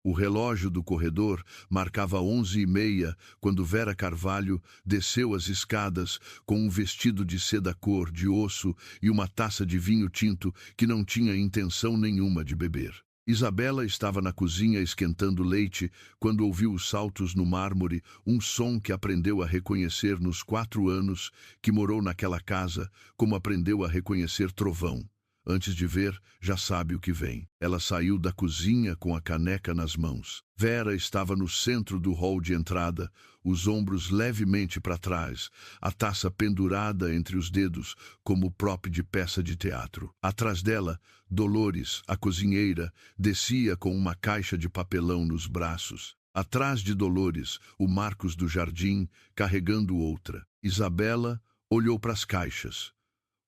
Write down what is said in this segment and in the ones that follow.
O relógio do corredor marcava 11h30 quando Vera Carvalho desceu as escadas com um vestido de seda cor de osso e uma taça de vinho tinto que não tinha intenção nenhuma de beber. Isabela estava na cozinha esquentando leite quando ouviu os saltos no mármore, um som que aprendeu a reconhecer nos 4 anos que morou naquela casa, como aprendeu a reconhecer trovão. Antes de ver, já sabe o que vem. Ela saiu da cozinha com a caneca nas mãos. Vera estava no centro do hall de entrada, os ombros levemente para trás, a taça pendurada entre os dedos, como prop de peça de teatro. Atrás dela, Dolores, a cozinheira, descia com uma caixa de papelão nos braços. Atrás de Dolores, o Marcos do jardim, carregando outra. Isabela olhou para as caixas.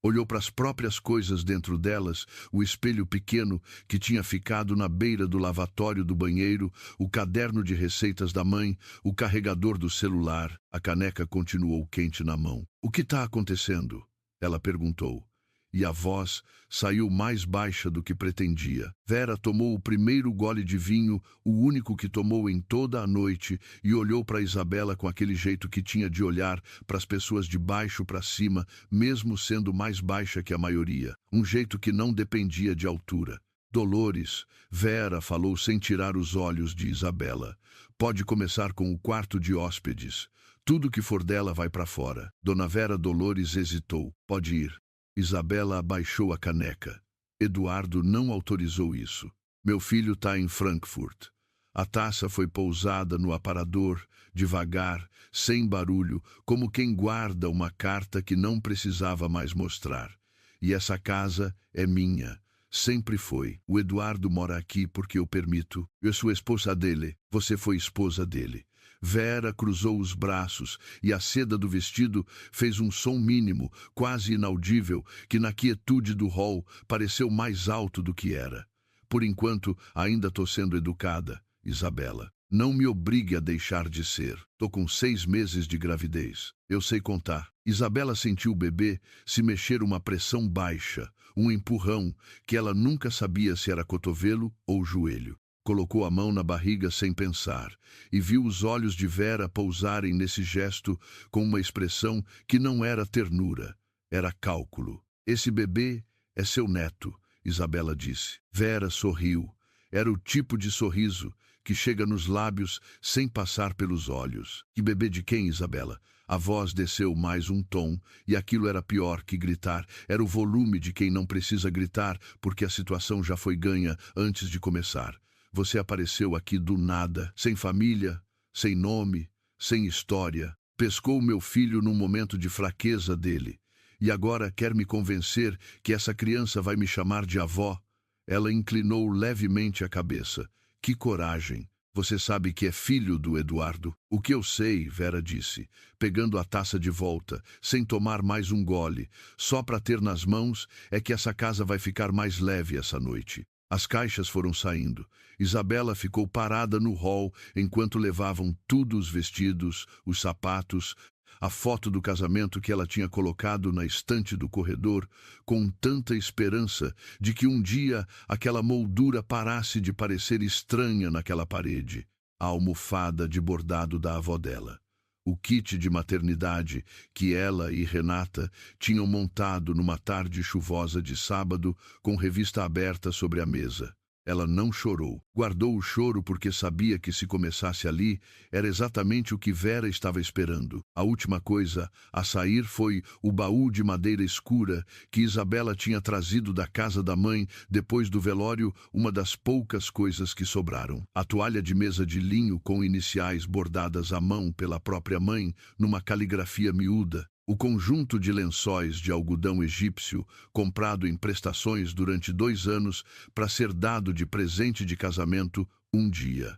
Olhou para as próprias coisas dentro delas, o espelho pequeno que tinha ficado na beira do lavatório do banheiro, o caderno de receitas da mãe, o carregador do celular. A caneca continuou quente na mão. "O que está acontecendo?" ela perguntou. E a voz saiu mais baixa do que pretendia. Vera tomou o primeiro gole de vinho, o único que tomou em toda a noite, e olhou para Isabela com aquele jeito que tinha de olhar para as pessoas de baixo para cima, mesmo sendo mais baixa que a maioria. Um jeito que não dependia de altura. "Dolores", Vera falou sem tirar os olhos de Isabela. "Pode começar com o quarto de hóspedes. Tudo que for dela vai para fora." Dona Vera Dolores hesitou. "Pode ir." Isabela abaixou a caneca. "Eduardo não autorizou isso. Meu filho está em Frankfurt." A taça foi pousada no aparador, devagar, sem barulho, como quem guarda uma carta que não precisava mais mostrar. "E essa casa é minha. Sempre foi. O Eduardo mora aqui porque eu permito. Eu sou esposa dele. Você foi esposa dele." Vera cruzou os braços e a seda do vestido fez um som mínimo, quase inaudível, que na quietude do hall pareceu mais alto do que era. "Por enquanto, ainda estou sendo educada, Isabela. Não me obrigue a deixar de ser. Tô com 6 meses de gravidez. Eu sei contar." Isabela sentiu o bebê se mexer uma pressão baixa, um empurrão, que ela nunca sabia se era cotovelo ou joelho. Colocou a mão na barriga sem pensar e viu os olhos de Vera pousarem nesse gesto com uma expressão que não era ternura, era cálculo. "Esse bebê é seu neto", Isabela disse. Vera sorriu. Era o tipo de sorriso que chega nos lábios sem passar pelos olhos. "Que bebê de quem, Isabela?" A voz desceu mais um tom, e aquilo era pior que gritar. Era o volume de quem não precisa gritar porque a situação já foi ganha antes de começar. "Você apareceu aqui do nada, sem família, sem nome, sem história. Pescou meu filho num momento de fraqueza dele. E agora quer me convencer que essa criança vai me chamar de avó?" Ela inclinou levemente a cabeça. "Que coragem! Você sabe que é filho do Eduardo." "O que eu sei", Vera disse, pegando a taça de volta, sem tomar mais um gole, só para ter nas mãos, "é que essa casa vai ficar mais leve essa noite." As caixas foram saindo. Isabela ficou parada no hall enquanto levavam tudo, os vestidos, os sapatos, a foto do casamento que ela tinha colocado na estante do corredor, com tanta esperança de que um dia aquela moldura parasse de parecer estranha naquela parede. A almofada de bordado da avó dela. O kit de maternidade que ela e Renata tinham montado numa tarde chuvosa de sábado, com revista aberta sobre a mesa. Ela não chorou. Guardou o choro porque sabia que se começasse ali, era exatamente o que Vera estava esperando. A última coisa a sair foi o baú de madeira escura que Isabela tinha trazido da casa da mãe depois do velório, uma das poucas coisas que sobraram. A toalha de mesa de linho com iniciais bordadas à mão pela própria mãe, numa caligrafia miúda. O conjunto de lençóis de algodão egípcio, comprado em prestações durante 2 anos para ser dado de presente de casamento um dia.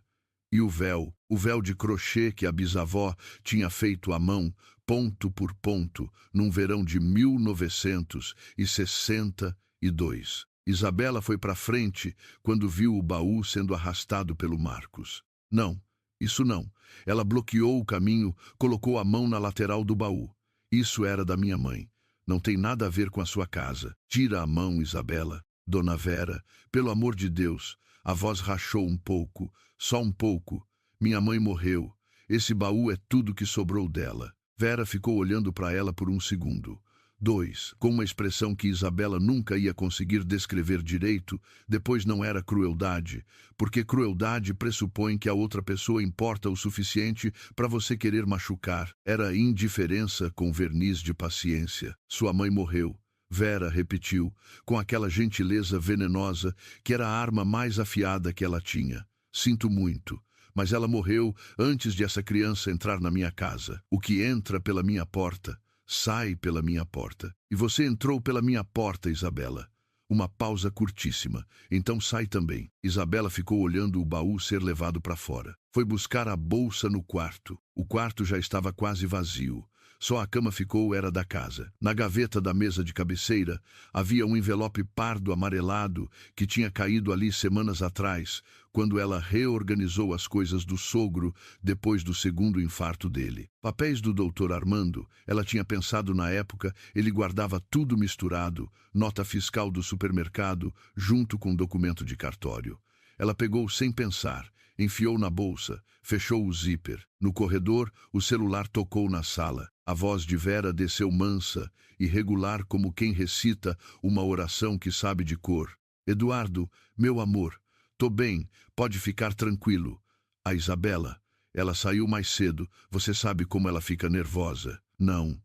E o véu de crochê que a bisavó tinha feito à mão, ponto por ponto, num verão de 1962. Isabela foi para frente quando viu o baú sendo arrastado pelo Marcos. "Não, isso não." Ela bloqueou o caminho, colocou a mão na lateral do baú. "Isso era da minha mãe. Não tem nada a ver com a sua casa." "Tira a mão, Isabela." "Dona Vera, pelo amor de Deus." A voz rachou um pouco, só um pouco. Minha mãe morreu. Esse baú é tudo que sobrou dela. Vera ficou olhando para ela por um segundo. 2, com uma expressão que Isabela nunca ia conseguir descrever direito. Depois não era crueldade, porque crueldade pressupõe que a outra pessoa importa o suficiente para você querer machucar. Era indiferença com verniz de paciência. Sua mãe morreu. Vera repetiu, com aquela gentileza venenosa que era a arma mais afiada que ela tinha. Sinto muito, mas ela morreu antes de essa criança entrar na minha casa. O que entra pela minha porta sai pela minha porta. E você entrou pela minha porta, Isabela. Uma pausa curtíssima. Então sai também. Isabela ficou olhando o baú ser levado para fora. Foi buscar a bolsa no quarto. O quarto já estava quase vazio. Só a cama ficou era da casa. Na gaveta da mesa de cabeceira havia um envelope pardo amarelado que tinha caído ali semanas atrás, quando ela reorganizou as coisas do sogro depois do segundo infarto dele. Papéis do Dr. Armando, ela tinha pensado na época, ele guardava tudo misturado, nota fiscal do supermercado, junto com documento de cartório. Ela pegou sem pensar, enfiou na bolsa, fechou o zíper. No corredor, o celular tocou na sala. A voz de Vera desceu mansa e regular como quem recita uma oração que sabe de cor. Eduardo, meu amor, tô bem, pode ficar tranquilo. A Isabela, ela saiu mais cedo, você sabe como ela fica nervosa. Não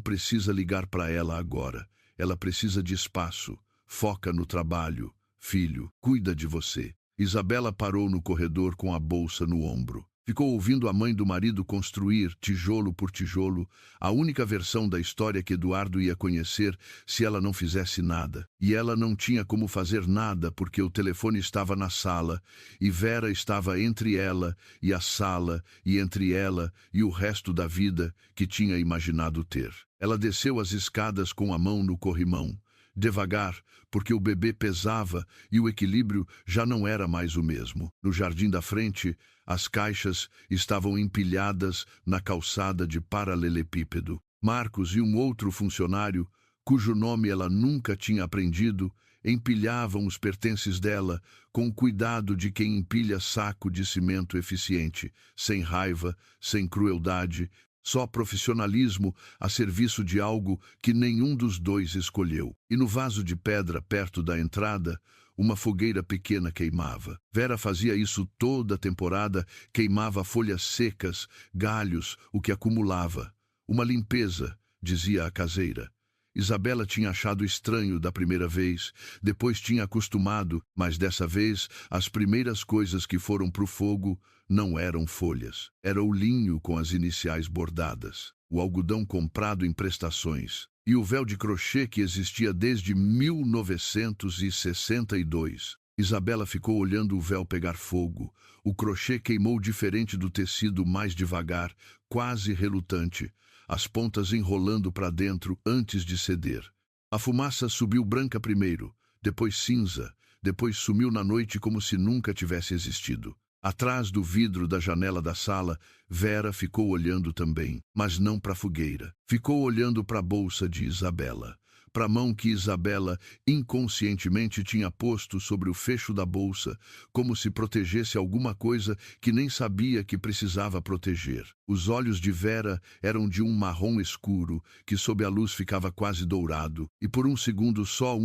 precisa ligar para ela agora. Ela precisa de espaço. Foca no trabalho. Filho, cuida de você. Isabela parou no corredor com a bolsa no ombro. Ficou ouvindo a mãe do marido construir, tijolo por tijolo, a única versão da história que Eduardo ia conhecer se ela não fizesse nada. E ela não tinha como fazer nada porque o telefone estava na sala, e Vera estava entre ela e a sala, e entre ela e o resto da vida que tinha imaginado ter. Ela desceu as escadas com a mão no corrimão. Devagar, porque o bebê pesava e o equilíbrio já não era mais o mesmo. No jardim da frente, as caixas estavam empilhadas na calçada de paralelepípedo. Marcos e um outro funcionário, cujo nome ela nunca tinha aprendido, empilhavam os pertences dela com o cuidado de quem empilha saco de cimento eficiente, sem raiva, sem crueldade, só profissionalismo a serviço de algo que nenhum dos dois escolheu. E no vaso de pedra perto da entrada, uma fogueira pequena queimava. Vera fazia isso toda a temporada, queimava folhas secas, galhos, o que acumulava. Uma limpeza, dizia a caseira. Isabela tinha achado estranho da primeira vez, depois tinha acostumado, mas dessa vez as primeiras coisas que foram pro fogo não eram folhas. Era o linho com as iniciais bordadas, o algodão comprado em prestações e o véu de crochê que existia desde 1962. Isabela ficou olhando o véu pegar fogo. O crochê queimou diferente do tecido, mais devagar, quase relutante, as pontas enrolando para dentro antes de ceder. A fumaça subiu branca primeiro, depois cinza, depois sumiu na noite como se nunca tivesse existido. Atrás do vidro da janela da sala, Vera ficou olhando também, mas não para a fogueira. Ficou olhando para a bolsa de Isabela, para a mão que Isabela inconscientemente tinha posto sobre o fecho da bolsa, como se protegesse alguma coisa que nem sabia que precisava proteger. Os olhos de Vera eram de um marrom escuro, que sob a luz ficava quase dourado, e por um segundo só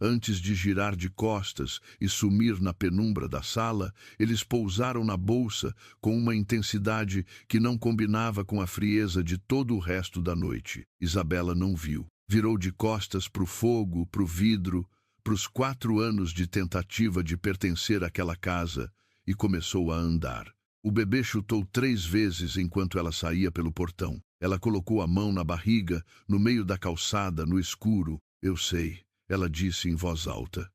antes de girar de costas e sumir na penumbra da sala, eles pousaram na bolsa com uma intensidade que não combinava com a frieza de todo o resto da noite. Isabela não viu. Virou de costas para o fogo, para o vidro, para os 4 anos de tentativa de pertencer àquela casa e começou a andar. O bebê chutou 3 vezes enquanto ela saía pelo portão. Ela colocou a mão na barriga, no meio da calçada, no escuro. Eu sei, ela disse em voz alta.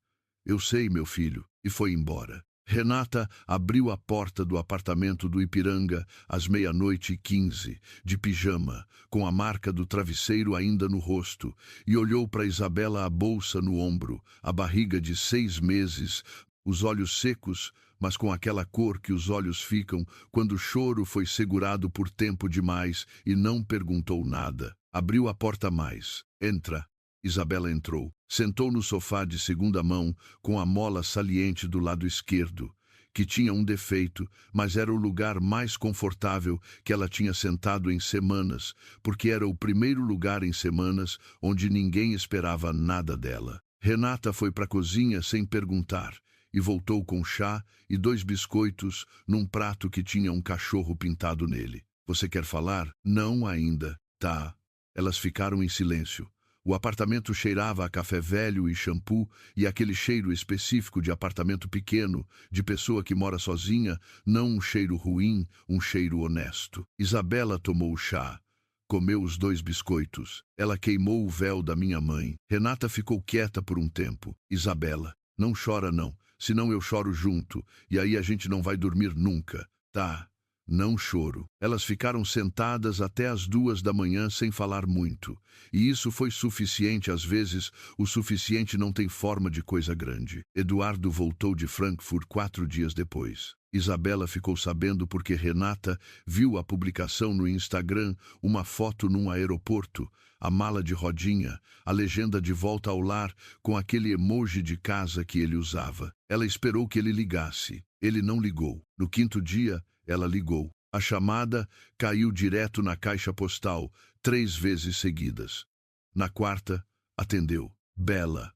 Eu sei, meu filho, e foi embora. Renata abriu a porta do apartamento do Ipiranga às 00h15, de pijama, com a marca do travesseiro ainda no rosto, e olhou para Isabela, a bolsa no ombro, a barriga de 6 meses, os olhos secos, mas com aquela cor que os olhos ficam quando o choro foi segurado por tempo demais, e não perguntou nada. Abriu a porta mais. Entra. Isabela entrou. Sentou no sofá de segunda mão, com a mola saliente do lado esquerdo, que tinha um defeito, mas era o lugar mais confortável que ela tinha sentado em semanas, porque era o primeiro lugar em semanas onde ninguém esperava nada dela. Renata foi para a cozinha sem perguntar e voltou com chá e 2 biscoitos num prato que tinha um cachorro pintado nele. Você quer falar? Não ainda. Tá. Elas ficaram em silêncio. O apartamento cheirava a café velho e shampoo, e aquele cheiro específico de apartamento pequeno, de pessoa que mora sozinha, não um cheiro ruim, um cheiro honesto. Isabela tomou o chá. Comeu os 2 biscoitos. Ela queimou o véu da minha mãe. Renata ficou quieta por um tempo. Isabela, não chora não, senão eu choro junto, e aí a gente não vai dormir nunca. Tá. Não choro. Elas ficaram sentadas até as 2 da manhã sem falar muito. E isso foi suficiente, às vezes, o suficiente não tem forma de coisa grande. Eduardo voltou de Frankfurt 4 dias depois. Isabela ficou sabendo porque Renata viu a publicação no Instagram, uma foto num aeroporto, a mala de rodinha, a legenda de volta ao lar com aquele emoji de casa que ele usava. Ela esperou que ele ligasse. Ele não ligou. No 5º dia, ela ligou. A chamada caiu direto na caixa postal, 3 vezes seguidas. Na 4ª, atendeu. Bela.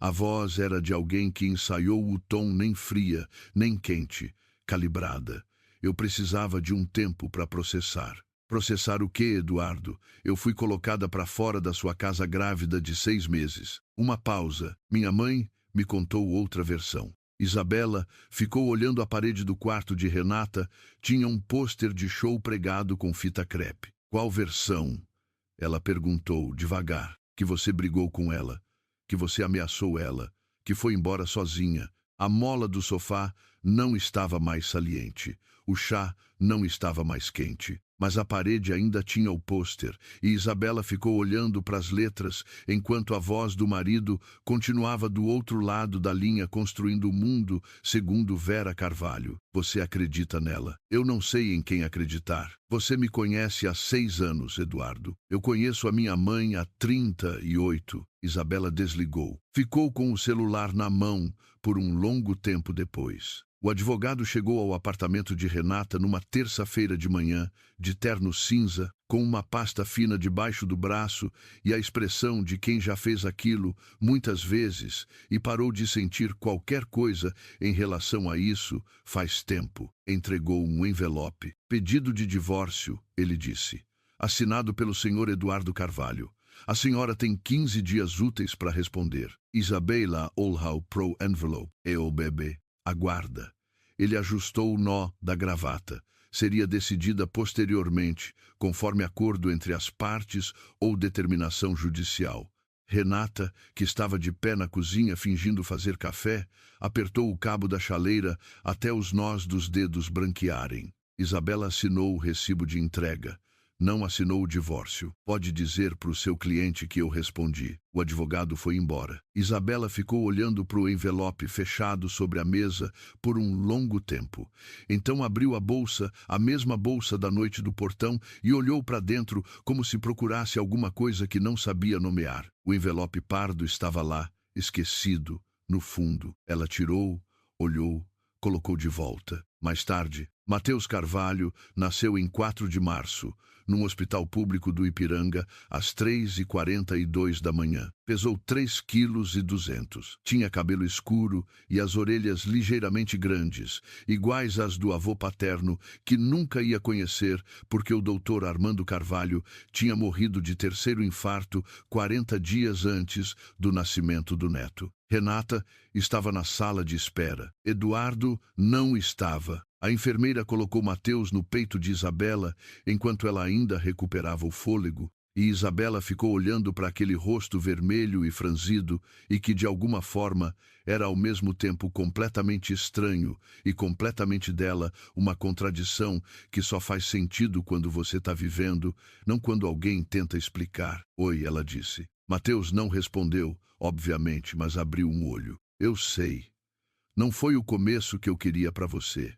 A voz era de alguém que ensaiou o tom nem fria, nem quente, calibrada. Eu precisava de um tempo para processar. Processar o quê, Eduardo? Eu fui colocada para fora da sua casa grávida de 6 meses. Uma pausa. Minha mãe me contou outra versão. Isabela ficou olhando a parede do quarto de Renata. Tinha um pôster de show pregado com fita crepe. Qual versão? Ela perguntou, devagar. Que você brigou com ela, que você ameaçou ela, que foi embora sozinha. A mola do sofá não estava mais saliente. O chá não estava mais quente. Mas a parede ainda tinha o pôster, e Isabela ficou olhando para as letras, enquanto a voz do marido continuava do outro lado da linha construindo o mundo, segundo Vera Carvalho. Você acredita nela? Eu não sei em quem acreditar. Você me conhece há 6 anos, Eduardo. Eu conheço a minha mãe há 38. Isabela desligou. Ficou com o celular na mão por um longo tempo depois. O advogado chegou ao apartamento de Renata numa terça-feira de manhã, de terno cinza, com uma pasta fina debaixo do braço e a expressão de quem já fez aquilo muitas vezes e parou de sentir qualquer coisa em relação a isso faz tempo. Entregou um envelope. Pedido de divórcio, ele disse. Assinado pelo senhor Eduardo Carvalho. A senhora tem 15 dias úteis para responder. Isabela Olhau pro envelope. EOBB. Aguarda. Ele ajustou o nó da gravata. Seria decidida posteriormente, conforme acordo entre as partes ou determinação judicial. Renata, que estava de pé na cozinha fingindo fazer café, apertou o cabo da chaleira até os nós dos dedos branquearem. Isabela assinou o recibo de entrega. Não assinou o divórcio. Pode dizer para o seu cliente que eu respondi. O advogado foi embora. Isabela ficou olhando para o envelope fechado sobre a mesa por um longo tempo. Então abriu a bolsa, a mesma bolsa da noite do portão, e olhou para dentro como se procurasse alguma coisa que não sabia nomear. O envelope pardo estava lá, esquecido, no fundo. Ela tirou, olhou, colocou de volta. Mais tarde, Mateus Carvalho nasceu em 4 de março, num hospital público do Ipiranga, às 3h42 da manhã. Pesou 3,2 kg. Tinha cabelo escuro e as orelhas ligeiramente grandes, iguais às do avô paterno, que nunca ia conhecer porque o doutor Armando Carvalho tinha morrido de 3º infarto 40 dias antes do nascimento do neto. Renata estava na sala de espera. Eduardo não estava. A enfermeira colocou Mateus no peito de Isabela enquanto ela ainda recuperava o fôlego, e Isabela ficou olhando para aquele rosto vermelho e franzido e que, de alguma forma, era ao mesmo tempo completamente estranho e completamente dela, uma contradição que só faz sentido quando você está vivendo, não quando alguém tenta explicar. Oi, ela disse. Mateus não respondeu, obviamente, mas abriu um olho. Eu sei. Não foi o começo que eu queria para você.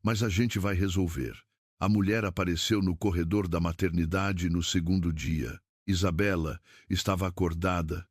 Mas a gente vai resolver. A mulher apareceu no corredor da maternidade no 2º dia. Isabela estava acordada,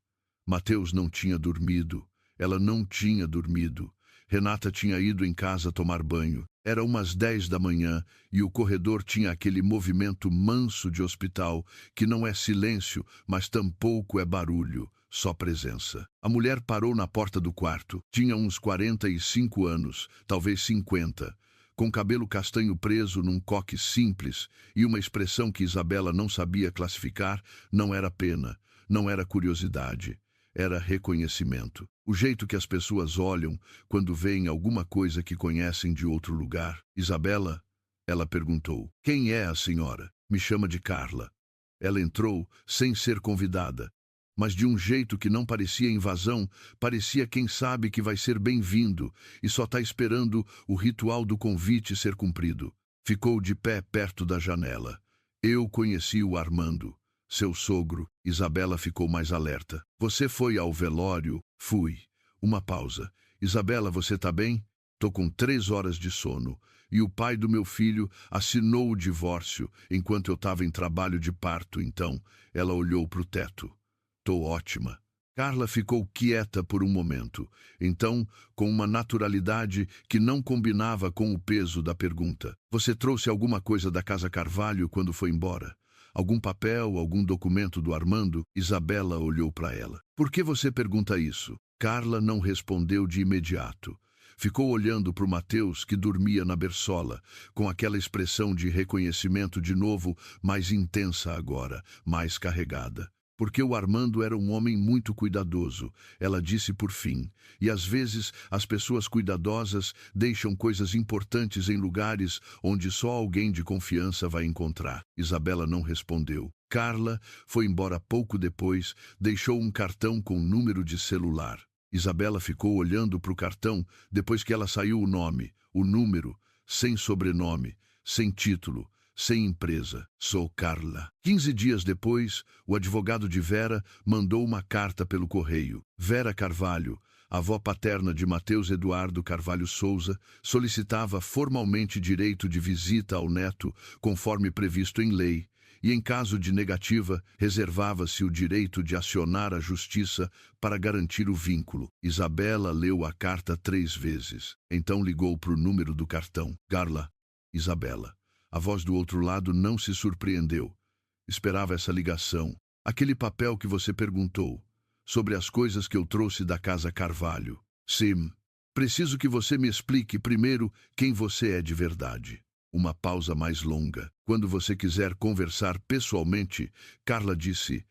Mateus não tinha dormido. Ela não tinha dormido. Renata tinha ido em casa tomar banho. Era umas 10 da manhã e o corredor tinha aquele movimento manso de hospital, que não é silêncio, mas tampouco é barulho, só presença. A mulher parou na porta do quarto. Tinha uns 45 anos, talvez 50, com cabelo castanho preso num coque simples e uma expressão que Isabela não sabia classificar. Não era pena, não era curiosidade. Era reconhecimento. O jeito que as pessoas olham quando veem alguma coisa que conhecem de outro lugar. Isabela, ela perguntou. Quem é a senhora? Me chama de Carla. Ela entrou sem ser convidada, mas de um jeito que não parecia invasão, parecia quem sabe que vai ser bem-vindo e só está esperando o ritual do convite ser cumprido. Ficou de pé perto da janela. Eu conheci o Armando. Seu sogro. Isabela ficou mais alerta. Você foi ao velório? Fui. Uma pausa. Isabela, você tá bem? Tô com 3 horas de sono. E o pai do meu filho assinou o divórcio enquanto eu estava em trabalho de parto, então. Ela olhou para o teto. Tô ótima. Carla ficou quieta por um momento. Então, com uma naturalidade que não combinava com o peso da pergunta. Você trouxe alguma coisa da Casa Carvalho quando foi embora? Algum papel, algum documento do Armando? Isabela olhou para ela. Por que você pergunta isso? Carla não respondeu de imediato. Ficou olhando para o Mateus, que dormia na berçola, com aquela expressão de reconhecimento de novo, mais intensa agora, mais carregada. Porque o Armando era um homem muito cuidadoso, ela disse por fim. E às vezes as pessoas cuidadosas deixam coisas importantes em lugares onde só alguém de confiança vai encontrar. Isabela não respondeu. Carla foi embora pouco depois, deixou um cartão com número de celular. Isabela ficou olhando para o cartão depois que ela saiu o nome, o número, sem sobrenome, sem título, sem empresa. Sou Carla. 15 dias depois, o advogado de Vera mandou uma carta pelo correio. Vera Carvalho, avó paterna de Mateus Eduardo Carvalho Souza, solicitava formalmente direito de visita ao neto, conforme previsto em lei, e em caso de negativa, reservava-se o direito de acionar a justiça para garantir o vínculo. Isabela leu a carta 3 vezes. Então ligou para o número do cartão. Carla, Isabela. A voz do outro lado não se surpreendeu. Esperava essa ligação. Aquele papel que você perguntou, sobre as coisas que eu trouxe da Casa Carvalho. Sim. Preciso que você me explique primeiro quem você é de verdade. Uma pausa mais longa. Quando você quiser conversar pessoalmente, Carla disse,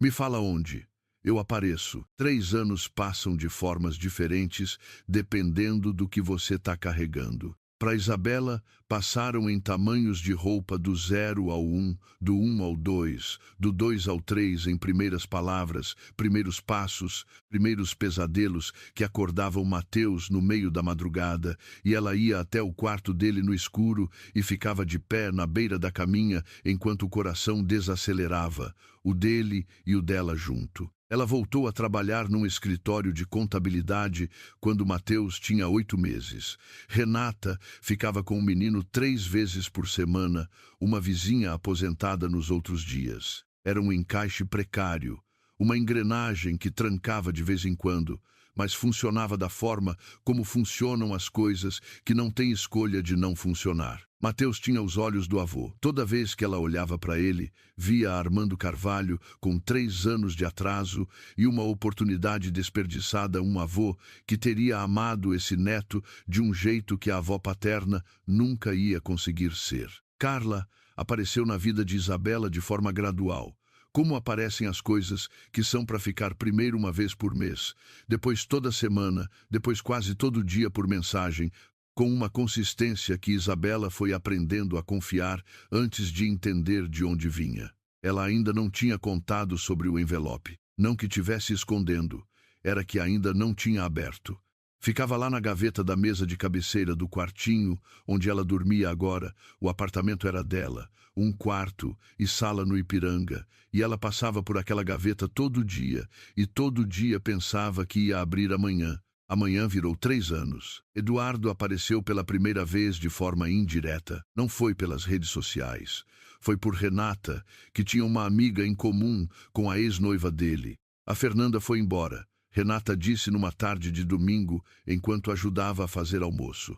me fala onde. Eu apareço. 3 anos passam de formas diferentes, dependendo do que você está carregando. Para Isabela, passaram em tamanhos de roupa do 0 ao 1, do 1 ao 2, do 2 ao 3 em primeiras palavras, primeiros passos, primeiros pesadelos que acordavam Mateus no meio da madrugada, e ela ia até o quarto dele no escuro e ficava de pé na beira da caminha enquanto o coração desacelerava, o dele e o dela junto. Ela voltou a trabalhar num escritório de contabilidade quando Mateus tinha 8 meses. Renata ficava com o menino 3 vezes por semana, uma vizinha aposentada nos outros dias. Era um encaixe precário, uma engrenagem que trancava de vez em quando, mas funcionava da forma como funcionam as coisas que não têm escolha de não funcionar. Mateus tinha os olhos do avô. Toda vez que ela olhava para ele, via Armando Carvalho com 3 anos de atraso e uma oportunidade desperdiçada, um avô que teria amado esse neto de um jeito que a avó paterna nunca ia conseguir ser. Carla apareceu na vida de Isabela de forma gradual. Como aparecem as coisas que são para ficar primeiro uma vez por mês, depois toda semana, depois quase todo dia por mensagem, com uma consistência que Isabela foi aprendendo a confiar antes de entender de onde vinha. Ela ainda não tinha contado sobre o envelope. Não que tivesse escondendo, era que ainda não tinha aberto. Ficava lá na gaveta da mesa de cabeceira do quartinho onde ela dormia agora. O apartamento era dela, um quarto e sala no Ipiranga, e ela passava por aquela gaveta todo dia, e todo dia pensava que ia abrir amanhã. Amanhã virou 3 anos. Eduardo apareceu pela primeira vez de forma indireta. Não foi pelas redes sociais. Foi por Renata, que tinha uma amiga em comum com a ex-noiva dele. A Fernanda foi embora. Renata disse numa tarde de domingo, enquanto ajudava a fazer almoço.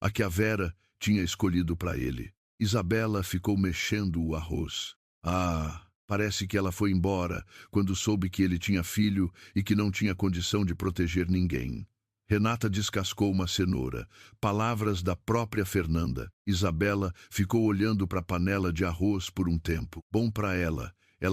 A que a Vera tinha escolhido para ele. Isabela ficou mexendo o arroz. Ah, parece que ela foi embora quando soube que ele tinha filho e que não tinha condição de proteger ninguém. Renata descascou uma cenoura. Palavras da própria Fernanda. Isabela ficou olhando para a panela de arroz por um tempo. Bom para ela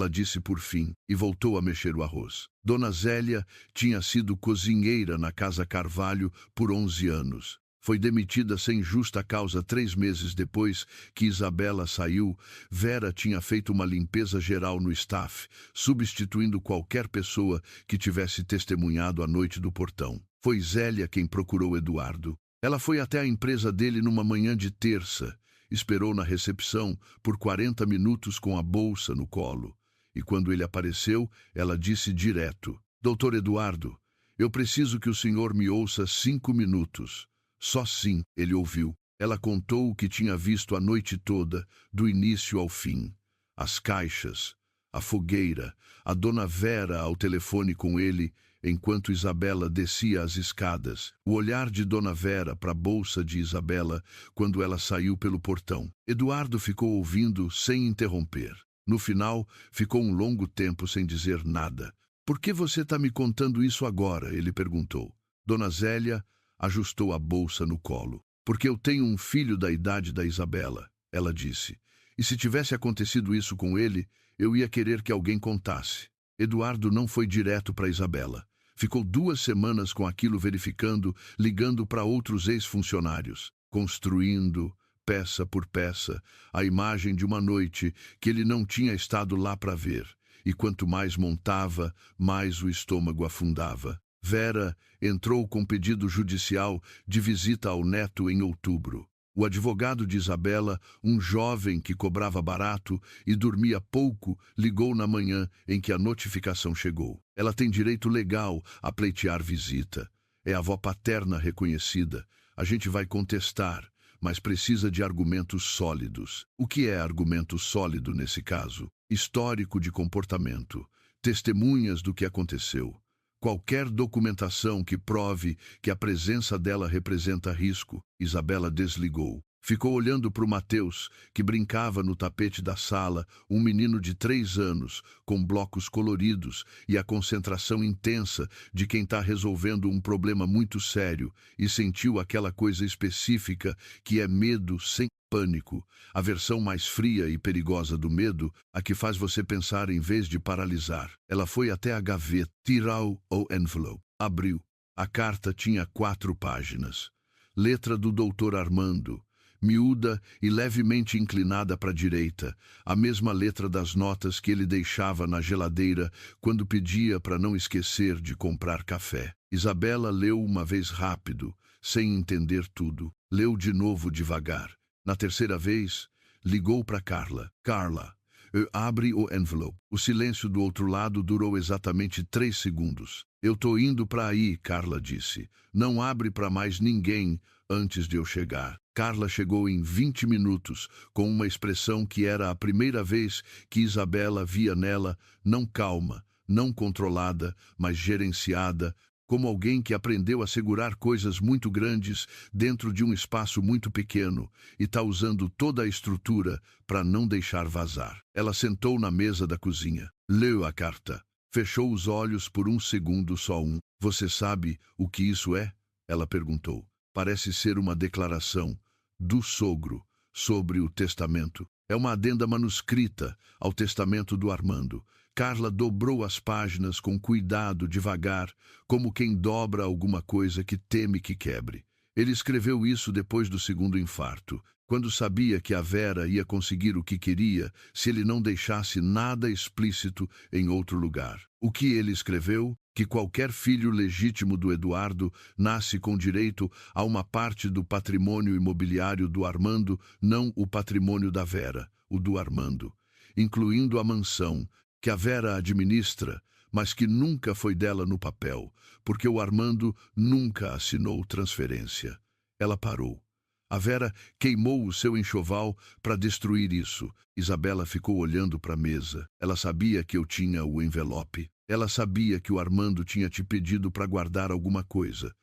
disse por fim, e voltou a mexer o arroz. Dona Zélia tinha sido cozinheira na Casa Carvalho por 11 anos. Foi demitida sem justa causa 3 meses depois que Isabela saiu. Vera tinha feito uma limpeza geral no staff, substituindo qualquer pessoa que tivesse testemunhado a noite do portão. Foi Zélia quem procurou Eduardo. Ela foi até a empresa dele numa manhã de terça. Esperou na recepção por 40 minutos com a bolsa no colo. E quando ele apareceu, ela disse direto: Doutor Eduardo, eu preciso que o senhor me ouça 5 minutos. Só sim, ele ouviu. Ela contou o que tinha visto a noite toda, do início ao fim. As caixas, a fogueira, a dona Vera ao telefone com ele, enquanto Isabela descia as escadas, o olhar de Dona Vera para a bolsa de Isabela quando ela saiu pelo portão. Eduardo ficou ouvindo sem interromper. No final, ficou um longo tempo sem dizer nada. Por que você está me contando isso agora? Ele perguntou. Dona Zélia ajustou a bolsa no colo. Porque eu tenho um filho da idade da Isabela, ela disse. E se tivesse acontecido isso com ele, eu ia querer que alguém contasse. Eduardo não foi direto para Isabela. Ficou 2 semanas com aquilo verificando, ligando para outros ex-funcionários, construindo, peça por peça, a imagem de uma noite que ele não tinha estado lá para ver. E quanto mais montava, mais o estômago afundava. Vera entrou com pedido judicial de visita ao neto em outubro. O advogado de Isabela, um jovem que cobrava barato e dormia pouco, ligou na manhã em que a notificação chegou. Ela tem direito legal a pleitear visita. É avó paterna reconhecida. A gente vai contestar, mas precisa de argumentos sólidos. O que é argumento sólido nesse caso? Histórico de comportamento, testemunhas do que aconteceu. Qualquer documentação que prove que a presença dela representa risco. Isabela desligou. Ficou olhando para o Mateus, que brincava no tapete da sala, um menino de 3 anos, com blocos coloridos e a concentração intensa de quem está resolvendo um problema muito sério, e sentiu aquela coisa específica que é medo sem pânico, a versão mais fria e perigosa do medo, a que faz você pensar em vez de paralisar. Ela foi até a gaveta, tirou o envelope, abriu. A carta tinha 4 páginas. Letra do Dr. Armando, miúda e levemente inclinada para a direita, a mesma letra das notas que ele deixava na geladeira quando pedia para não esquecer de comprar café. Isabela leu uma vez rápido, sem entender tudo. Leu de novo devagar. Na terceira vez, ligou para Carla. Carla, eu abri o envelope. O silêncio do outro lado durou exatamente 3 segundos. Eu tô indo para aí, Carla disse. Não abre para mais ninguém antes de eu chegar. Carla chegou em 20 minutos, com uma expressão que era a primeira vez que Isabela via nela, não calma, não controlada, mas gerenciada, como alguém que aprendeu a segurar coisas muito grandes dentro de um espaço muito pequeno e está usando toda a estrutura para não deixar vazar. Ela sentou na mesa da cozinha, leu a carta, fechou os olhos por um segundo, só um. Você sabe o que isso é? Ela perguntou. Parece ser uma declaração do sogro sobre o testamento. É uma adenda manuscrita ao testamento do Armando. Carla dobrou as páginas com cuidado, devagar, como quem dobra alguma coisa que teme que quebre. Ele escreveu isso depois do segundo infarto, quando sabia que a Vera ia conseguir o que queria se ele não deixasse nada explícito em outro lugar. O que ele escreveu? Que qualquer filho legítimo do Eduardo nasce com direito a uma parte do patrimônio imobiliário do Armando, não o patrimônio da Vera, o do Armando, incluindo a mansão, que a Vera administra, mas que nunca foi dela no papel, porque o Armando nunca assinou transferência. Ela parou. A Vera queimou o seu enxoval para destruir isso. Isabela ficou olhando para a mesa. Ela sabia que eu tinha o envelope. Ela sabia que o Armando tinha te pedido para guardar alguma coisa.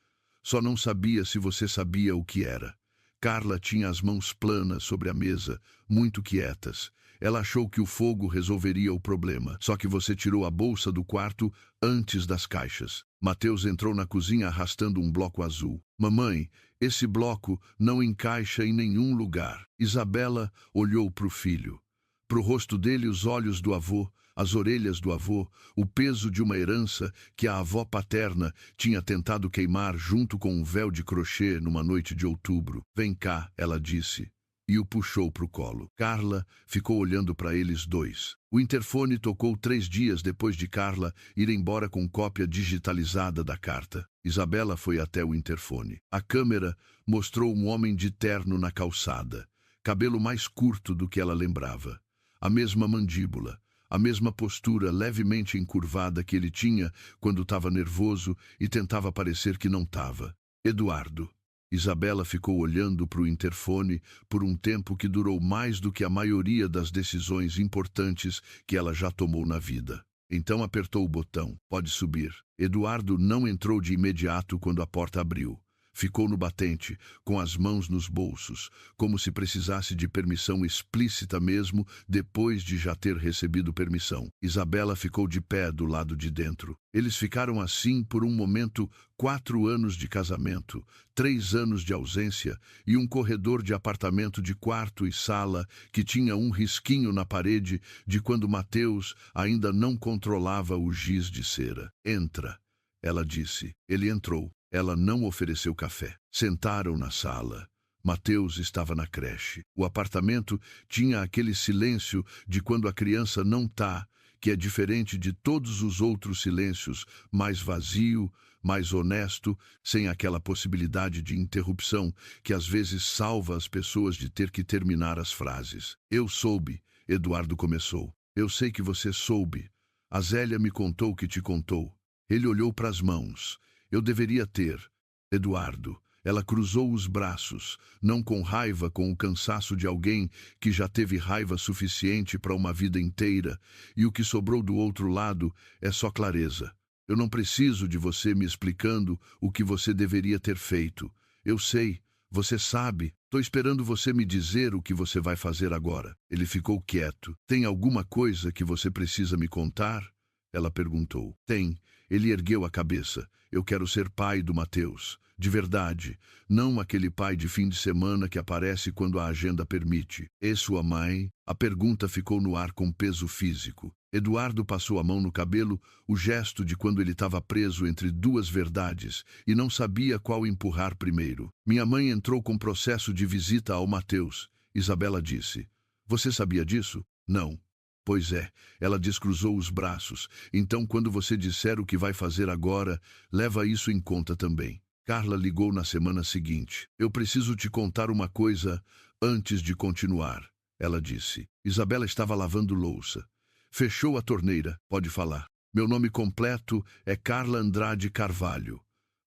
Só não sabia se você sabia o que era. Carla tinha as mãos planas sobre a mesa, muito quietas. Ela achou que o fogo resolveria o problema, só que você tirou a bolsa do quarto antes das caixas. Mateus entrou na cozinha arrastando um bloco azul. Mamãe, esse bloco não encaixa em nenhum lugar. Isabela olhou para o filho. Para o rosto dele, os olhos do avô, as orelhas do avô, o peso de uma herança que a avó paterna tinha tentado queimar junto com um véu de crochê numa noite de outubro. Vem cá, ela disse, e o puxou para o colo. Carla ficou olhando para eles dois. O interfone tocou 3 dias depois de Carla ir embora com cópia digitalizada da carta. Isabela foi até o interfone. A câmera mostrou um homem de terno na calçada, cabelo mais curto do que ela lembrava. A mesma mandíbula, a mesma postura levemente encurvada que ele tinha quando estava nervoso e tentava parecer que não estava. Eduardo. Isabela ficou olhando para o interfone por um tempo que durou mais do que a maioria das decisões importantes que ela já tomou na vida. Então apertou o botão. Pode subir. Eduardo não entrou de imediato quando a porta abriu. Ficou no batente, com as mãos nos bolsos, como se precisasse de permissão explícita mesmo depois de já ter recebido permissão. Isabela ficou de pé do lado de dentro. Eles ficaram assim por um momento, 4 anos de casamento, 3 anos de ausência e um corredor de apartamento de quarto e sala que tinha um risquinho na parede de quando Mateus ainda não controlava o giz de cera. Entra, ela disse. Ele entrou. Ela não ofereceu café. Sentaram na sala. Mateus estava na creche. O apartamento tinha aquele silêncio de quando a criança não tá, que é diferente de todos os outros silêncios, mais vazio, mais honesto, sem aquela possibilidade de interrupção que às vezes salva as pessoas de ter que terminar as frases. Eu soube, Eduardo começou. Eu sei que você soube. A Zélia me contou que te contou. Ele olhou para as mãos. Eu deveria ter. Eduardo. Ela cruzou os braços, não com raiva, com o cansaço de alguém que já teve raiva suficiente para uma vida inteira, e o que sobrou do outro lado é só clareza. Eu não preciso de você me explicando o que você deveria ter feito. Eu sei, você sabe. Estou esperando você me dizer o que você vai fazer agora. Ele ficou quieto. Tem alguma coisa que você precisa me contar? Ela perguntou. Tem. Ele ergueu a cabeça. Eu quero ser pai do Mateus. De verdade. Não aquele pai de fim de semana que aparece quando a agenda permite. E sua mãe? A pergunta ficou no ar com peso físico. Eduardo passou a mão no cabelo, o gesto de quando ele estava preso entre 2 verdades e não sabia qual empurrar primeiro. Minha mãe entrou com processo de visita ao Mateus. Isabela disse. Você sabia disso? Não. Pois é, ela descruzou os braços. Então, quando você disser o que vai fazer agora, leva isso em conta também. Carla ligou na semana seguinte. Eu preciso te contar uma coisa antes de continuar, ela disse. Isabela estava lavando louça. Fechou a torneira. Pode falar. Meu nome completo é Carla Andrade Carvalho.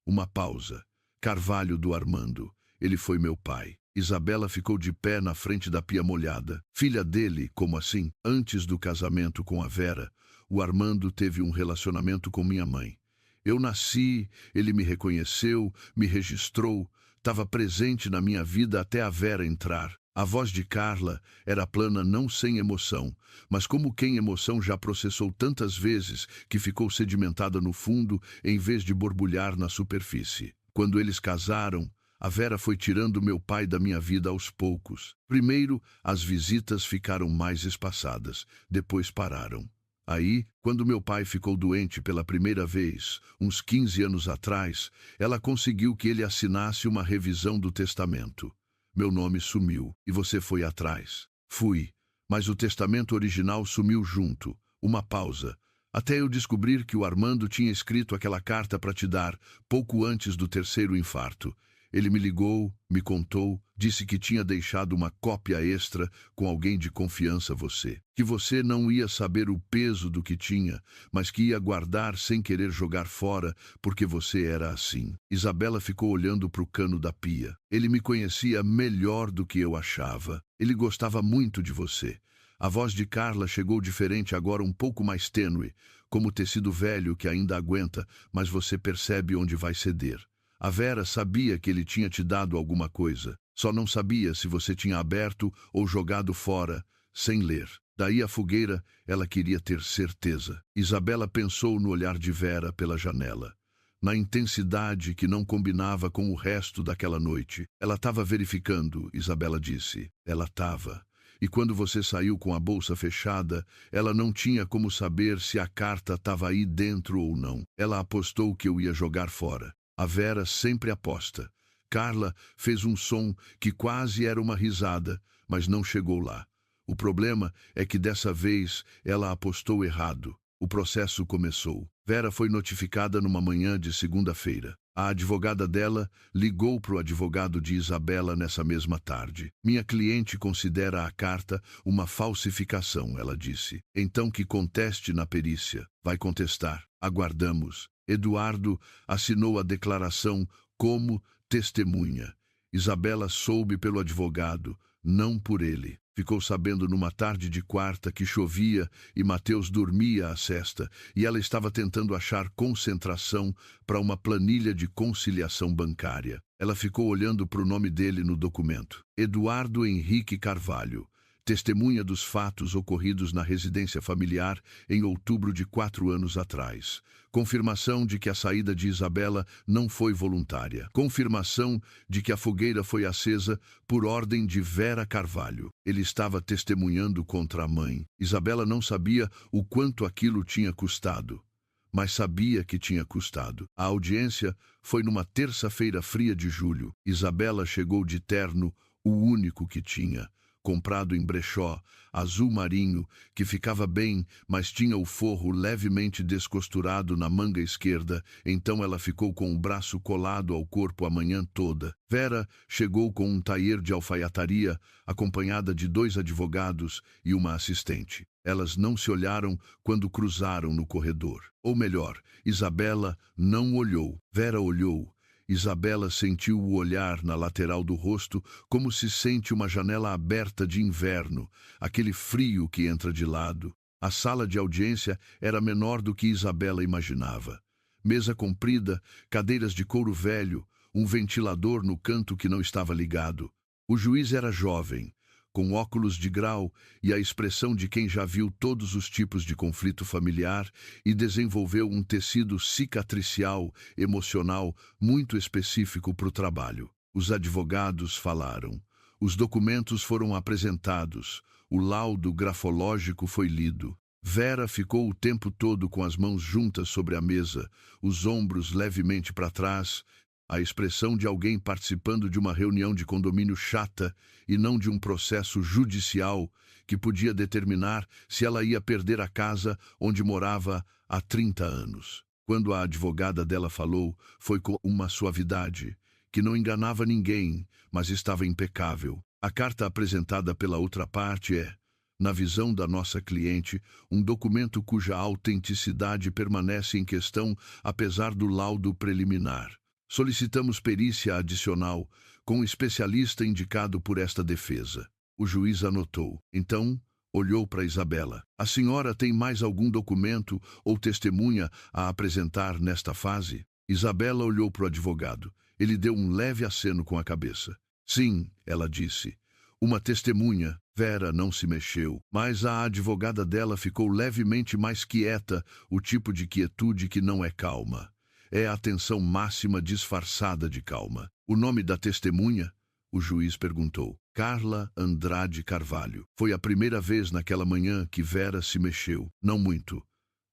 Uma pausa. Carvalho do Armando. Ele foi meu pai. Isabela ficou de pé na frente da pia molhada. Filha dele, como assim? Antes do casamento com a Vera, o Armando teve um relacionamento com minha mãe. Eu nasci, ele me reconheceu, me registrou, estava presente na minha vida até a Vera entrar. A voz de Carla era plana, não sem emoção, mas como quem emoção já processou tantas vezes que ficou sedimentada no fundo em vez de borbulhar na superfície. Quando eles casaram, a Vera foi tirando meu pai da minha vida aos poucos. Primeiro, as visitas ficaram mais espaçadas, depois pararam. Aí, quando meu pai ficou doente pela primeira vez, uns 15 anos atrás, ela conseguiu que ele assinasse uma revisão do testamento. Meu nome sumiu, e você foi atrás. Fui, mas o testamento original sumiu junto. Uma pausa, até eu descobrir que o Armando tinha escrito aquela carta para te dar, pouco antes do 3º infarto. Ele me ligou, me contou, disse que tinha deixado uma cópia extra com alguém de confiança você. Que você não ia saber o peso do que tinha, mas que ia guardar sem querer jogar fora, porque você era assim. Isabela ficou olhando para o cano da pia. Ele me conhecia melhor do que eu achava. Ele gostava muito de você. A voz de Carla chegou diferente agora, um pouco mais tênue. como tecido velho que ainda aguenta, mas você percebe onde vai ceder. A Vera sabia que ele tinha te dado alguma coisa, só não sabia se você tinha aberto ou jogado fora, sem ler. Daí a fogueira, ela queria ter certeza. Isabela pensou no olhar de Vera pela janela, na intensidade que não combinava com o resto daquela noite. Ela estava verificando, Isabela disse. Ela estava. E quando você saiu com a bolsa fechada, ela não tinha como saber se a carta estava aí dentro ou não. Ela apostou que eu ia jogar fora. A Vera sempre aposta. Carla fez um som que quase era uma risada, mas não chegou lá. O problema é que dessa vez ela apostou errado. O processo começou. Vera foi notificada numa manhã de segunda-feira. A advogada dela ligou para o advogado de Isabela nessa mesma tarde. Minha cliente considera a carta uma falsificação, ela disse. Então que conteste na perícia. Vai contestar. Aguardamos. Eduardo assinou a declaração como testemunha. Isabela soube pelo advogado, não por ele. Ficou sabendo numa tarde de quarta que chovia e Mateus dormia à sesta, e ela estava tentando achar concentração para uma planilha de conciliação bancária. Ela ficou olhando para o nome dele no documento. Eduardo Henrique Carvalho, testemunha dos fatos ocorridos na residência familiar em outubro de 4 anos atrás. Confirmação de que a saída de Isabela não foi voluntária. Confirmação de que a fogueira foi acesa por ordem de Vera Carvalho. Ele estava testemunhando contra a mãe. Isabela não sabia o quanto aquilo tinha custado, mas sabia que tinha custado. A audiência foi numa terça-feira fria de julho. Isabela chegou de terno, o único que tinha, comprado em brechó, azul marinho, que ficava bem, mas tinha o forro levemente descosturado na manga esquerda, então ela ficou com o braço colado ao corpo a manhã toda. Vera chegou com um taier de alfaiataria, acompanhada de 2 advogados e uma assistente. Elas não se olharam quando cruzaram no corredor. Ou melhor, Isabela não olhou. Vera olhou. Isabela sentiu o olhar na lateral do rosto, como se sente uma janela aberta de inverno, aquele frio que entra de lado. A sala de audiência era menor do que Isabela imaginava. Mesa comprida, cadeiras de couro velho, um ventilador no canto que não estava ligado. O juiz era jovem, com óculos de grau e a expressão de quem já viu todos os tipos de conflito familiar e desenvolveu um tecido cicatricial, emocional, muito específico para o trabalho. Os advogados falaram. Os documentos foram apresentados. O laudo grafológico foi lido. Vera ficou o tempo todo com as mãos juntas sobre a mesa, os ombros levemente para trás, a expressão de alguém participando de uma reunião de condomínio chata e não de um processo judicial que podia determinar se ela ia perder a casa onde morava há 30 anos. Quando a advogada dela falou, foi com uma suavidade que não enganava ninguém, mas estava impecável. A carta apresentada pela outra parte é, na visão da nossa cliente, um documento cuja autenticidade permanece em questão apesar do laudo preliminar. Solicitamos perícia adicional com um especialista indicado por esta defesa. O juiz anotou. Então, olhou para Isabela. A senhora tem mais algum documento ou testemunha a apresentar nesta fase? Isabela olhou para o advogado. Ele deu um leve aceno com a cabeça. Sim, ela disse. Uma testemunha. Vera não se mexeu, mas a advogada dela ficou levemente mais quieta, o tipo de quietude que não é calma. É a tensão máxima disfarçada de calma. O nome da testemunha? O juiz perguntou. Carla Andrade Carvalho. Foi a primeira vez naquela manhã que Vera se mexeu. Não muito.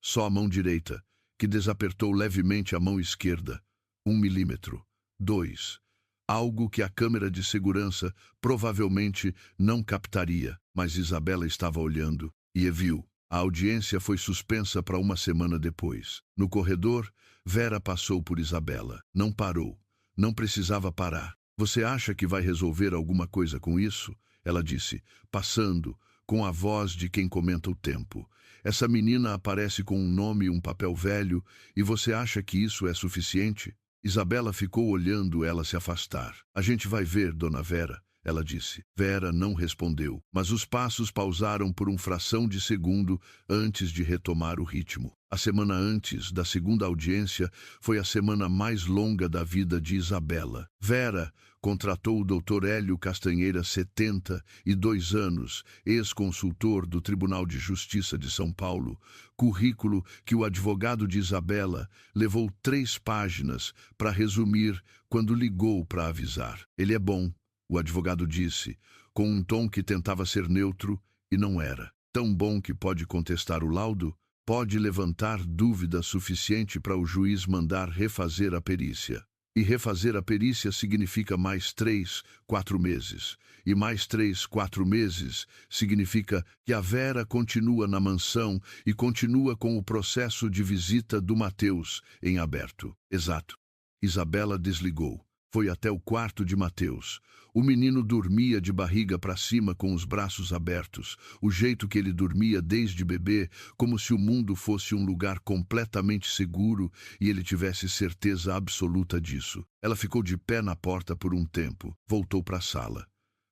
Só a mão direita, que desapertou levemente a mão esquerda. 1 milímetro. 2. Algo que a câmera de segurança provavelmente não captaria, mas Isabela estava olhando e viu. A audiência foi suspensa para uma semana depois. No corredor, Vera passou por Isabela. Não parou. Não precisava parar. Você acha que vai resolver alguma coisa com isso? Ela disse, passando, com a voz de quem comenta o tempo. Essa menina aparece com um nome e um papel velho, e você acha que isso é suficiente? Isabela ficou olhando ela se afastar. A gente vai ver, dona Vera. ela disse. Vera não respondeu, mas os passos pausaram por uma fração de segundo antes de retomar o ritmo. A semana antes da segunda audiência foi a semana mais longa da vida de Isabela. Vera contratou o Dr. Hélio Castanheira, 72 anos, ex-consultor do Tribunal de Justiça de São Paulo, currículo que o advogado de Isabela levou 3 páginas para resumir quando ligou para avisar. Ele é bom, o advogado disse, com um tom que tentava ser neutro e não era. Tão bom que pode contestar o laudo, pode levantar dúvida suficiente para o juiz mandar refazer a perícia. E refazer a perícia significa mais 3, 4 meses. E mais 3, 4 meses significa que a Vera continua na mansão e continua com o processo de visita do Mateus em aberto. Exato. Isabela desligou. Foi até o quarto de Mateus. O menino dormia de barriga para cima com os braços abertos, o jeito que ele dormia desde bebê, como se o mundo fosse um lugar completamente seguro e ele tivesse certeza absoluta disso. Ela ficou de pé na porta por um tempo, voltou para a sala.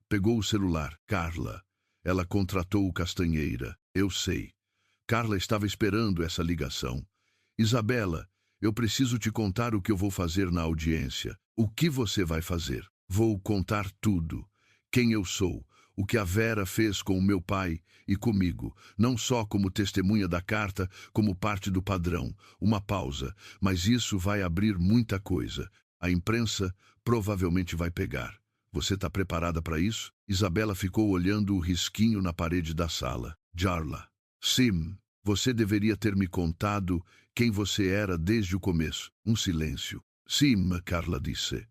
Pegou o celular. Carla. Ela contratou o Castanheira. Eu sei. Carla estava esperando essa ligação. Isabela, eu preciso te contar o que eu vou fazer na audiência. O que você vai fazer? Vou contar tudo. Quem eu sou, o que a Vera fez com o meu pai e comigo, não só como testemunha da carta, como parte do padrão. Uma pausa, mas isso vai abrir muita coisa. A imprensa provavelmente vai pegar. Você está preparada para isso? Isabela ficou olhando o risquinho na parede da sala. Jarla. Sim, você deveria ter me contado quem você era desde o começo. Um silêncio. Sim, Carla disse.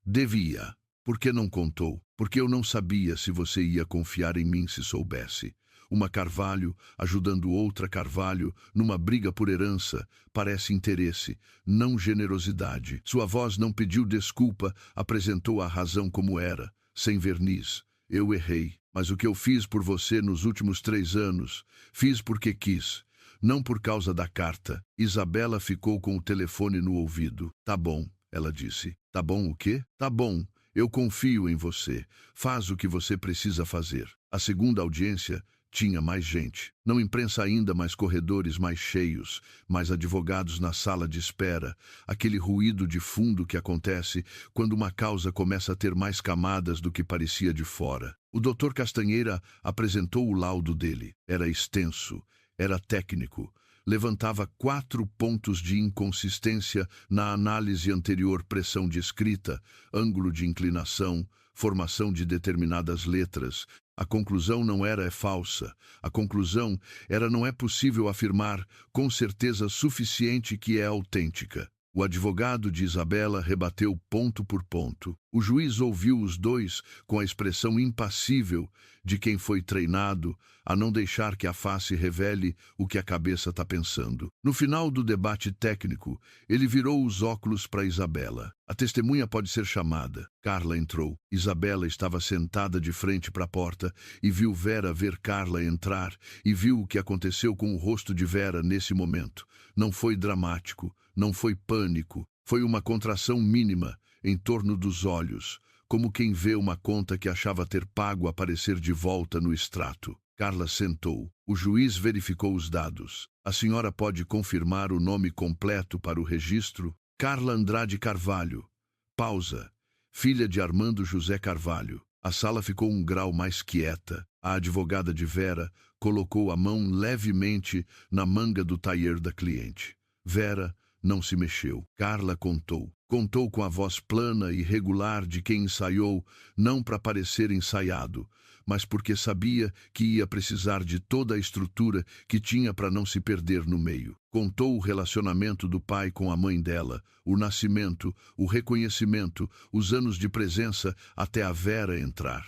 Devia. Por que não contou? Porque eu não sabia se você ia confiar em mim se soubesse. Uma Carvalho ajudando outra Carvalho numa briga por herança parece interesse, não generosidade. Sua voz não pediu desculpa, apresentou a razão como era, sem verniz. Eu errei, mas o que eu fiz por você nos últimos 3 anos, fiz porque quis, não por causa da carta. Isabela ficou com o telefone no ouvido. Tá bom, ela disse. Tá bom o quê? Tá bom. Eu confio em você. Faz o que você precisa fazer. A segunda audiência tinha mais gente. Não imprensa ainda, mas corredores mais cheios, mais advogados na sala de espera, aquele ruído de fundo que acontece quando uma causa começa a ter mais camadas do que parecia de fora. O Dr. Castanheira apresentou o laudo dele. Era extenso, era técnico. Levantava 4 pontos de inconsistência na análise anterior: pressão de escrita, ângulo de inclinação, formação de determinadas letras. A conclusão não era falsa. A conclusão era não é possível afirmar com certeza suficiente que é autêntica. O advogado de Isabela rebateu ponto por ponto. O juiz ouviu os dois com a expressão impassível de quem foi treinado a não deixar que a face revele o que a cabeça está pensando. No final do debate técnico, ele virou os óculos para Isabela. A testemunha pode ser chamada. Carla entrou. Isabela estava sentada de frente para a porta e viu Vera ver Carla entrar e viu o que aconteceu com o rosto de Vera nesse momento. Não foi dramático. Não foi pânico, foi uma contração mínima em torno dos olhos, como quem vê uma conta que achava ter pago aparecer de volta no extrato. Carla sentou. O juiz verificou os dados. A senhora pode confirmar o nome completo para o registro? Carla Andrade Carvalho. Pausa. Filha de Armando José Carvalho. A sala ficou um grau mais quieta. A advogada de Vera colocou a mão levemente na manga do taier da cliente. Vera não se mexeu. Carla contou. Contou com a voz plana e regular de quem ensaiou, não para parecer ensaiado, mas porque sabia que ia precisar de toda a estrutura que tinha para não se perder no meio. Contou o relacionamento do pai com a mãe dela, o nascimento, o reconhecimento, os anos de presença até a Vera entrar.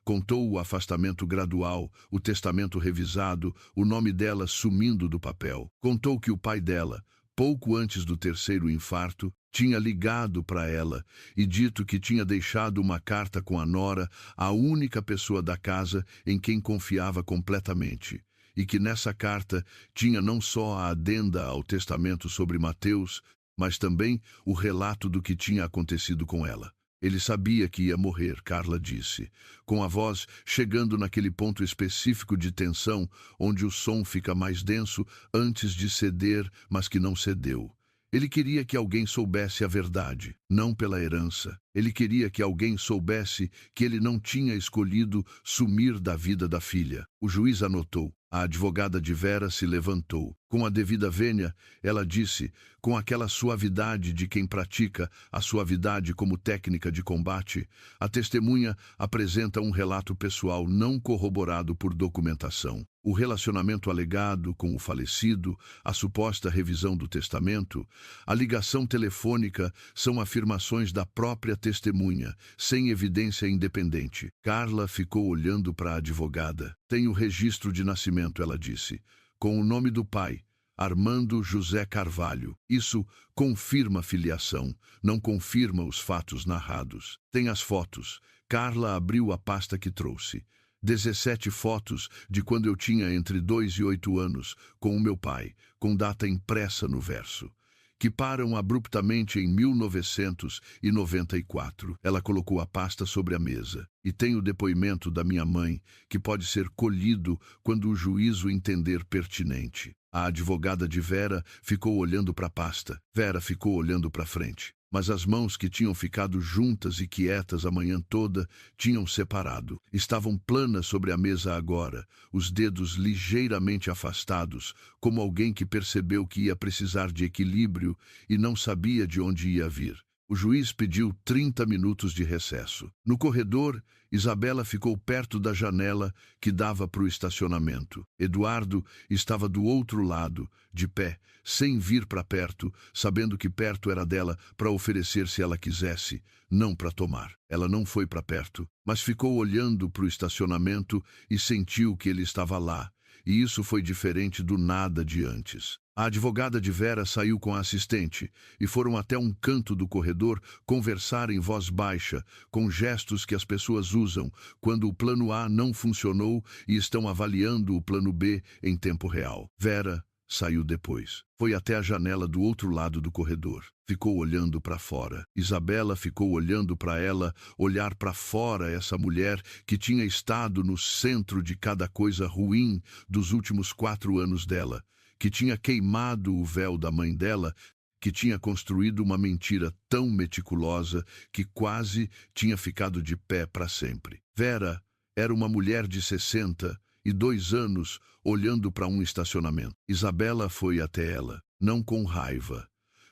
Contou o afastamento gradual, o testamento revisado, o nome dela sumindo do papel. Contou que o pai dela, pouco antes do 3º infarto, tinha ligado para ela e dito que tinha deixado uma carta com a nora, a única pessoa da casa em quem confiava completamente, e que nessa carta tinha não só a adenda ao testamento sobre Mateus, mas também o relato do que tinha acontecido com ela. Ele sabia que ia morrer, Carla disse, com a voz chegando naquele ponto específico de tensão onde o som fica mais denso antes de ceder, mas que não cedeu. Ele queria que alguém soubesse a verdade, não pela herança. Ele queria que alguém soubesse que ele não tinha escolhido sumir da vida da filha. O juiz anotou. A advogada de Vera se levantou. Com a devida vênia, ela disse, com aquela suavidade de quem pratica a suavidade como técnica de combate, a testemunha apresenta um relato pessoal não corroborado por documentação. O relacionamento alegado com o falecido, a suposta revisão do testamento, a ligação telefônica são afirmações da própria testemunha, sem evidência independente. Carla ficou olhando para a advogada. Tem o registro de nascimento, ela disse, com o nome do pai, Armando José Carvalho. Isso confirma a filiação, não confirma os fatos narrados. Tem as fotos. Carla abriu a pasta que trouxe. 17 fotos de quando eu tinha entre 2 e 8 anos, com o meu pai, com data impressa no verso, que param abruptamente em 1994. Ela colocou a pasta sobre a mesa. E tem o depoimento da minha mãe, que pode ser colhido quando o juízo entender pertinente. A advogada de Vera ficou olhando para a pasta. Vera ficou olhando para frente. Mas as mãos que tinham ficado juntas e quietas a manhã toda tinham separado. Estavam planas sobre a mesa agora, os dedos ligeiramente afastados, como alguém que percebeu que ia precisar de equilíbrio e não sabia de onde ia vir. O juiz pediu 30 minutos de recesso. No corredor, Isabela ficou perto da janela que dava para o estacionamento. Eduardo estava do outro lado, de pé, sem vir para perto, sabendo que perto era dela para oferecer se ela quisesse, não para tomar. Ela não foi para perto, mas ficou olhando para o estacionamento e sentiu que ele estava lá. E isso foi diferente do nada de antes. A advogada de Vera saiu com a assistente e foram até um canto do corredor conversar em voz baixa, com gestos que as pessoas usam quando o plano A não funcionou e estão avaliando o plano B em tempo real. Vera saiu depois. Foi até a janela do outro lado do corredor. Ficou olhando para fora. Isabela ficou olhando para ela, olhar para fora essa mulher que tinha estado no centro de cada coisa ruim dos últimos 4 anos dela, que tinha queimado o véu da mãe dela, que tinha construído uma mentira tão meticulosa que quase tinha ficado de pé para sempre. Vera era uma mulher de 62 anos, olhando para um estacionamento. Isabela foi até ela, não com raiva,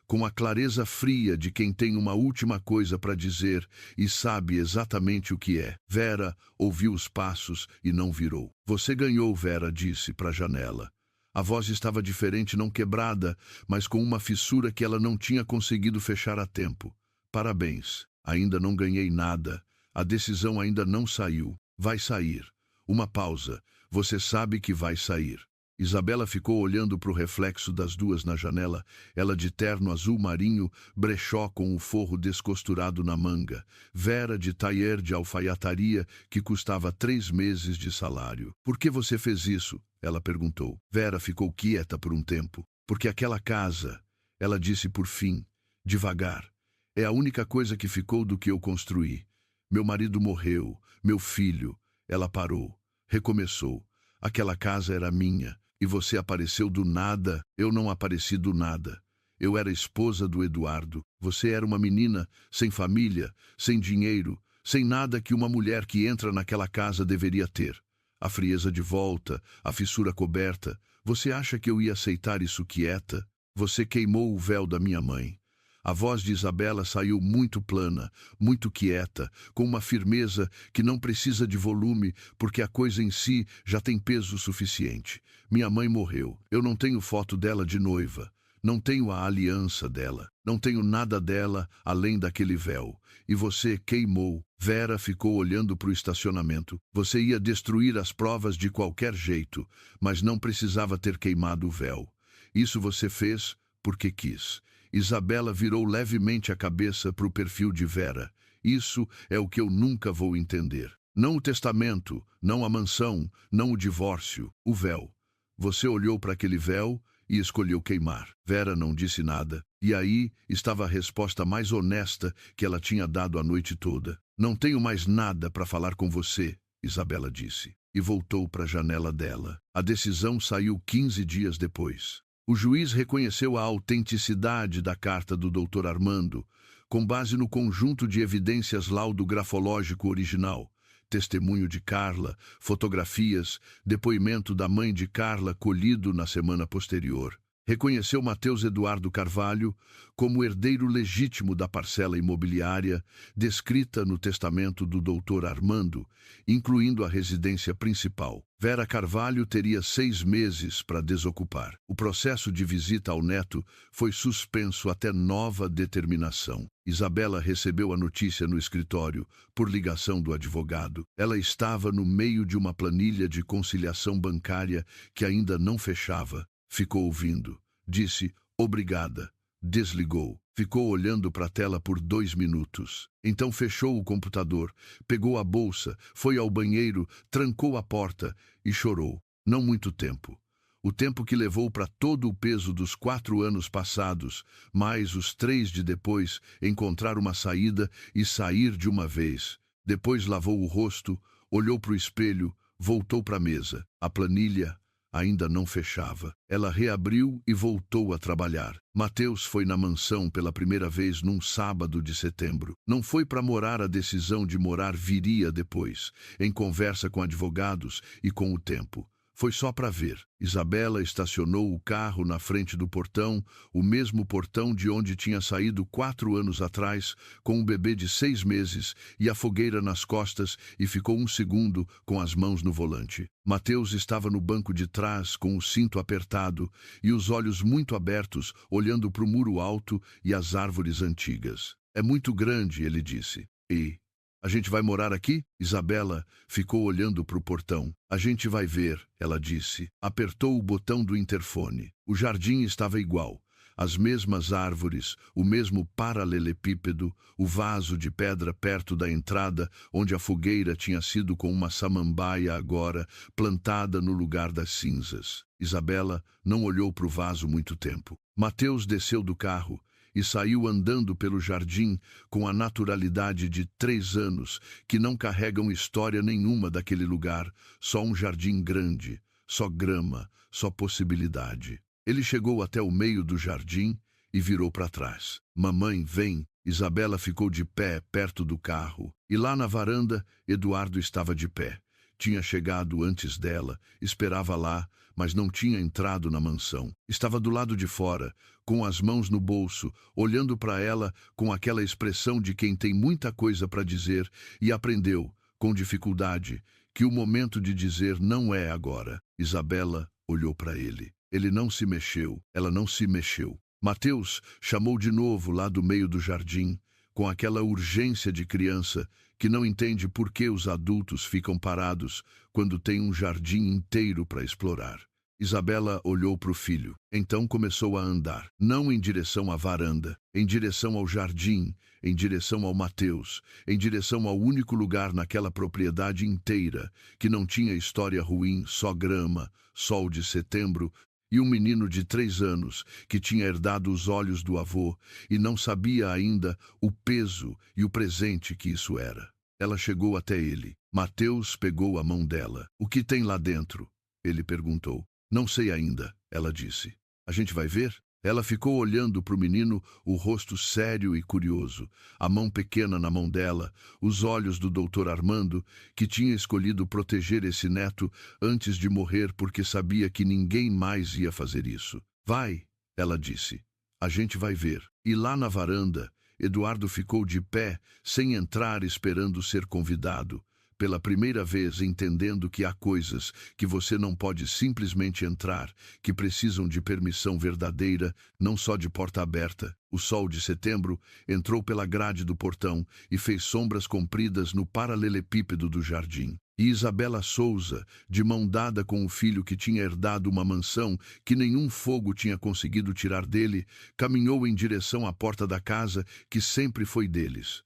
com a clareza fria de quem tem uma última coisa para dizer e sabe exatamente o que é. Vera ouviu os passos e não virou. Você ganhou, Vera disse para a janela. A voz estava diferente, não quebrada, mas com uma fissura que ela não tinha conseguido fechar a tempo. Parabéns, ainda não ganhei nada. A decisão ainda não saiu. Vai sair. Uma pausa. Você sabe que vai sair. Isabela ficou olhando para o reflexo das duas na janela, ela de terno azul marinho, brechó com o forro descosturado na manga, Vera de taier de alfaiataria que custava 3 meses de salário. Por que você fez isso? Ela perguntou. Vera ficou quieta por um tempo. Porque aquela casa, ela disse por fim, devagar, é a única coisa que ficou do que eu construí. Meu marido morreu, meu filho. Ela parou, recomeçou. Aquela casa era minha. E você apareceu do nada. Eu não apareci do nada. Eu era esposa do Eduardo. Você era uma menina, sem família, sem dinheiro, sem nada que uma mulher que entra naquela casa deveria ter. A frieza de volta, a fissura coberta. Você acha que eu ia aceitar isso quieta? Você queimou o véu da minha mãe. A voz de Isabela saiu muito plana, muito quieta, com uma firmeza que não precisa de volume, porque a coisa em si já tem peso suficiente. Minha mãe morreu. Eu não tenho foto dela de noiva. Não tenho a aliança dela. Não tenho nada dela além daquele véu. E você queimou. Vera ficou olhando para o estacionamento. Você ia destruir as provas de qualquer jeito, mas não precisava ter queimado o véu. Isso você fez porque quis. Isabela virou levemente a cabeça para o perfil de Vera. Isso é o que eu nunca vou entender. Não o testamento, não a mansão, não o divórcio, o véu. Você olhou para aquele véu e escolheu queimar. Vera não disse nada, e aí estava a resposta mais honesta que ela tinha dado a noite toda. Não tenho mais nada para falar com você, Isabela disse, e voltou para a janela dela. A decisão saiu 15 dias depois. O juiz reconheceu a autenticidade da carta do Dr. Armando, com base no conjunto de evidências laudo grafológico original, testemunho de Carla, fotografias, depoimento da mãe de Carla colhido na semana posterior. Reconheceu Mateus Eduardo Carvalho como herdeiro legítimo da parcela imobiliária descrita no testamento do Dr. Armando, incluindo a residência principal. Vera Carvalho teria 6 meses para desocupar. O processo de visita ao neto foi suspenso até nova determinação. Isabela recebeu a notícia no escritório, por ligação do advogado. Ela estava no meio de uma planilha de conciliação bancária que ainda não fechava. Ficou ouvindo. Disse, obrigada. Desligou. Ficou olhando para a tela por 2 minutos. Então fechou o computador, pegou a bolsa, foi ao banheiro, trancou a porta e chorou. Não muito tempo. O tempo que levou para todo o peso dos 4 anos passados, mais os 3 de depois, encontrar uma saída e sair de uma vez. Depois lavou o rosto, olhou para o espelho, voltou para a mesa. A planilha ainda não fechava. Ela reabriu e voltou a trabalhar. Mateus foi na mansão pela primeira vez num sábado de setembro. Não foi para morar, a decisão de morar viria depois, em conversa com advogados e com o tempo. Foi só para ver. Isabela estacionou o carro na frente do portão, o mesmo portão de onde tinha saído 4 anos atrás, com um bebê de 6 meses e a fogueira nas costas, e ficou 1 segundo com as mãos no volante. Mateus estava no banco de trás, com o cinto apertado e os olhos muito abertos, olhando para o muro alto e as árvores antigas. É muito grande, ele disse. E a gente vai morar aqui? Isabela ficou olhando para o portão. A gente vai ver, ela disse. Apertou o botão do interfone. O jardim estava igual. As mesmas árvores, o mesmo paralelepípedo, o vaso de pedra perto da entrada, onde a fogueira tinha sido com uma samambaia agora, plantada no lugar das cinzas. Isabela não olhou para o vaso muito tempo. Mateus desceu do carro e saiu andando pelo jardim com a naturalidade de 3 anos, que não carregam história nenhuma daquele lugar, só um jardim grande, só grama, só possibilidade. Ele chegou até o meio do jardim e virou para trás. Mamãe, vem. Isabela ficou de pé perto do carro. E lá na varanda, Eduardo estava de pé. Tinha chegado antes dela, esperava lá, mas não tinha entrado na mansão. Estava do lado de fora, com as mãos no bolso, olhando para ela com aquela expressão de quem tem muita coisa para dizer e aprendeu, com dificuldade, que o momento de dizer não é agora. Isabela olhou para ele. Ele não se mexeu, ela não se mexeu. Mateus chamou de novo lá do meio do jardim, com aquela urgência de criança que não entende por que os adultos ficam parados quando tem um jardim inteiro para explorar. Isabela olhou para o filho. Então começou a andar, não em direção à varanda, em direção ao jardim, em direção ao Mateus, em direção ao único lugar naquela propriedade inteira que não tinha história ruim, só grama, sol de setembro, e um menino de 3 anos que tinha herdado os olhos do avô e não sabia ainda o peso e o presente que isso era. Ela chegou até ele. Mateus pegou a mão dela. O que tem lá dentro? Ele perguntou. Não sei ainda, ela disse. A gente vai ver? Ela ficou olhando para o menino, o rosto sério e curioso, a mão pequena na mão dela, os olhos do Dr. Armando, que tinha escolhido proteger esse neto antes de morrer porque sabia que ninguém mais ia fazer isso. Vai, ela disse. A gente vai ver. E lá na varanda, Eduardo ficou de pé, sem entrar, esperando ser convidado. Pela primeira vez entendendo que há coisas que você não pode simplesmente entrar, que precisam de permissão verdadeira, não só de porta aberta. O sol de setembro entrou pela grade do portão e fez sombras compridas no paralelepípedo do jardim. E Isabela Souza, de mão dada com o filho que tinha herdado uma mansão que nenhum fogo tinha conseguido tirar dele, caminhou em direção à porta da casa que sempre foi deles.